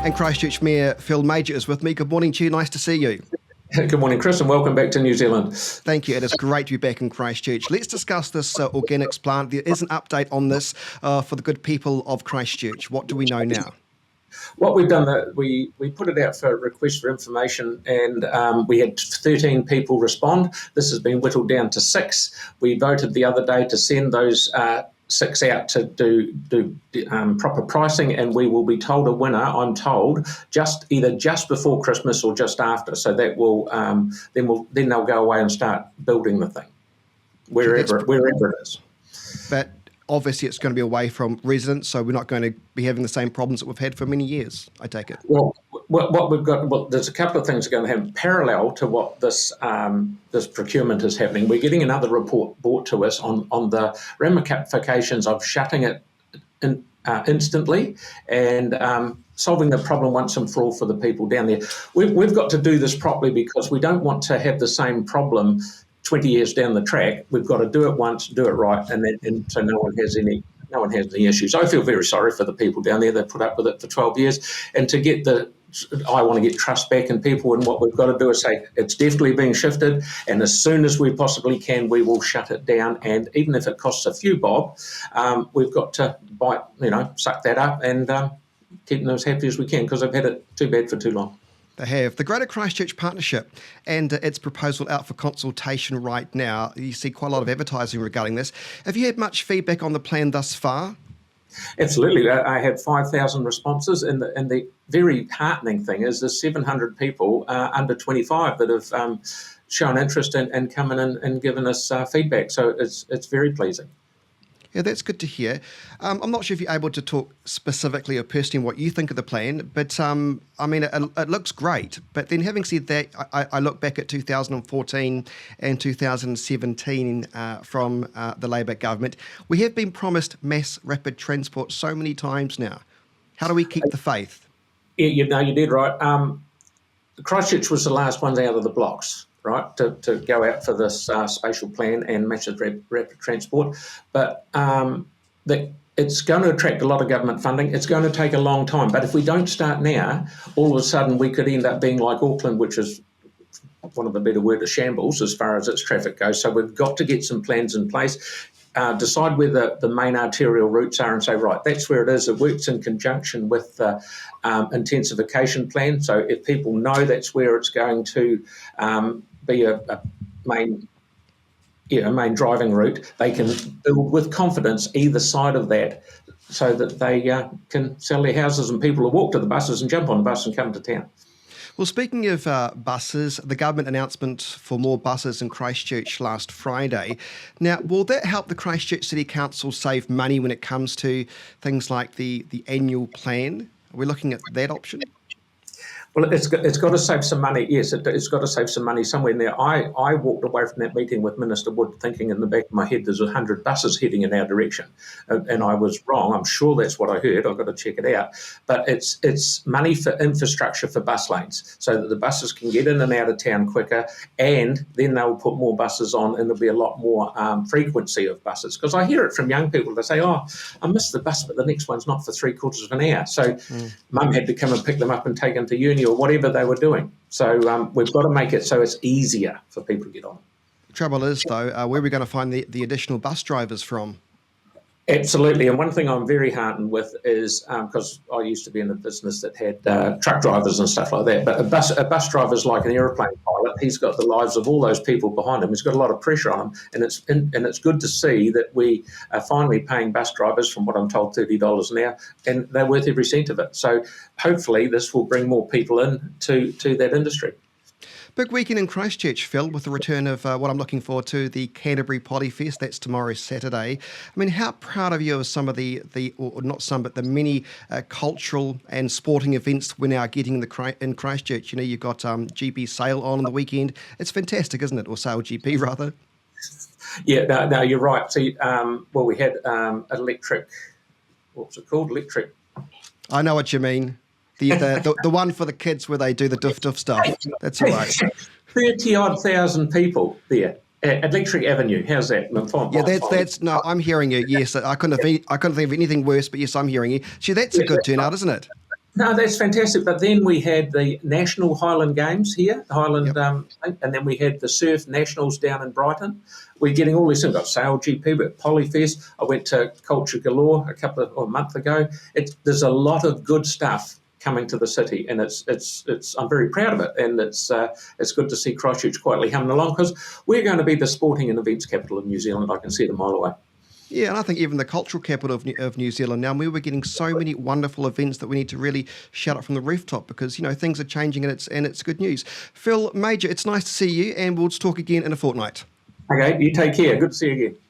And Christchurch Mayor Phil Mauger is with me. Good morning to you. Nice to see you. Good morning, Chris, and welcome back to New Zealand. Thank you. It is great to be back in Christchurch. Let's discuss this organics plant. There is an update on this for the good people of Christchurch. What do we know now? What we've done, we put it out for a request for information, and we had 13 people respond. This has been whittled down to 6. We voted the other day to send those 6 out to do proper pricing, and we will be told a winner, I'm told, either just before Christmas or just after. So that will then they'll go away and start building the thing wherever it is. But obviously it's going to be away from residents, so we're not going to be having the same problems that we've had for many years, I take it. Well, what we've got, there's a couple of things that are going to happen parallel to what this procurement is happening. We're getting another report brought to us on the ramifications of shutting it instantly and solving the problem once and for all for the people down there. We've got to do this properly because we don't want to have the same problem 20 years down the track. We've got to do it once, do it right, and so no one has any issues. I feel very sorry for the people down there. They put up with it for 12 years, and I want to get trust back in people, and what we've got to do is say it's definitely being shifted, and as soon as we possibly can, we will shut it down. And even if it costs a few bob, we've got to suck that up and keep them as happy as we can because they've had it too bad for too long. They have. The Greater Christchurch Partnership and its proposal out for consultation right now. You see quite a lot of advertising regarding this. Have you had much feedback on the plan thus far? Absolutely. I had 5,000 responses, and the very heartening thing is there's 700 people under 25 that have shown interest and come in and given us feedback. So it's very pleasing. Yeah, that's good to hear. I'm not sure if you're able to talk specifically or personally what you think of the plan, but it looks great. But then having said that, I look back at 2014 and 2017 from the Labour government. We have been promised mass rapid transport so many times now. How do we keep the faith? Yeah, you did right. Christchurch was the last ones out of the blocks, right, to go out for this spatial plan and massive rapid transport. But it's going to attract a lot of government funding. It's going to take a long time. But if we don't start now, all of a sudden we could end up being like Auckland, which is one of the better word, a shambles as far as its traffic goes. So we've got to get some plans in place, decide where the main arterial routes are and say, right, that's where it is. It works in conjunction with the intensification plan. So if people know that's where it's going to be a main driving route, they can build with confidence either side of that so that they can sell their houses and people will walk to the buses and jump on the bus and come to town. Well, speaking of buses, the government announcement for more buses in Christchurch last Friday. Now, will that help the Christchurch City Council save money when it comes to things like the annual plan? Are we looking at that option? Well, it's got to save some money. Yes, it's got to save some money somewhere in there. I walked away from that meeting with Minister Wood thinking in the back of my head there's 100 buses heading in our direction. And I was wrong. I'm sure that's what I heard. I've got to check it out. But it's money for infrastructure for bus lanes so that the buses can get in and out of town quicker, and then they'll put more buses on and there'll be a lot more frequency of buses. Because I hear it from young people. They say, I missed the bus, but the next one's not for 3/4 of an hour. So Mum had to come and pick them up and take them to uni or whatever they were doing. So we've got to make it so it's easier for people to get on. The trouble is, though, where are we going to find the additional bus drivers from? Absolutely. And one thing I'm very heartened with is, because I used to be in a business that had truck drivers and stuff like that, but a bus driver is like an aeroplane pilot. He's got the lives of all those people behind him. He's got a lot of pressure on him. And it's good to see that we are finally paying bus drivers, from what I'm told, $30 an hour, and they're worth every cent of it. So hopefully this will bring more people in to that industry. Big weekend in Christchurch, Phil, with the return of what I'm looking forward to, the Canterbury Potty Fest. That's tomorrow, Saturday. I mean, how proud of you of some of the many cultural and sporting events we're now getting in Christchurch? You know, you've got GP Sail on the weekend. It's fantastic, isn't it? Or Sail GP, rather. Yeah, no, you're right. See, we had electric, what was it called? Electric. I know what you mean. The one for the kids where they do the duff stuff. That's all right. 30,000 people there at Electric Avenue. How's that? That's no. I'm hearing you. Yes, I couldn't think of anything worse. But yes, I'm hearing you. See, that's a good turnout, isn't it? No, that's fantastic. But then we had the National Highland Games here, Highland, Yep. and then we had the Surf Nationals down in Brighton. We're getting all these things. Got Sail GP, but Polyfest. I went to Culture Galore a month ago. There's a lot of good stuff coming to the city, and it's I'm very proud of it, and it's good to see Christchurch quietly humming along, because we're going to be the sporting and events capital of New Zealand. I can see it a mile away. Yeah, and I think even the cultural capital of New Zealand now, we were getting so many wonderful events that we need to really shout it from the rooftop, because, things are changing, and it's good news. Phil Mauger, it's nice to see you, and we'll talk again in a fortnight. Okay, you take care. Good to see you again.